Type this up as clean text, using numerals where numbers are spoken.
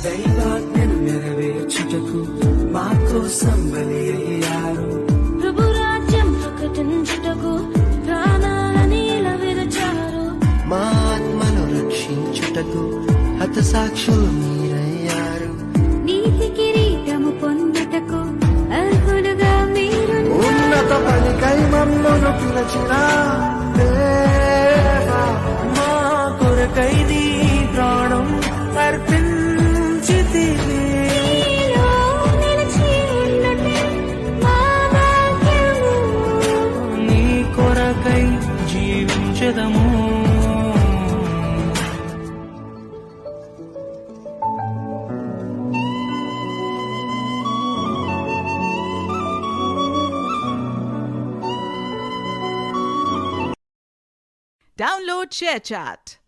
దైవాజ్ఞను నెరవేర్చుటకు మా కోసం బలి అయ్యారు. ప్రభు రాజ్యం ప్రకటించుటకు ప్రాణాలని విరచారు. మా ఆత్మను రక్షించుటకు హతసాక్షులు మీరయ్యారు. నీతి కిరీటము పొందుటకు అర్హులుగా మీరు ఉన్నత పనికై మమ్మను పిలచిన దేవా, మా కొరకై నీ ప్రాణం అర్పించితివి. నీలో నిలిచి ఉన్నటే మా భాగ్యము. నీ కొరకై జీవించదము. Download ShareChat.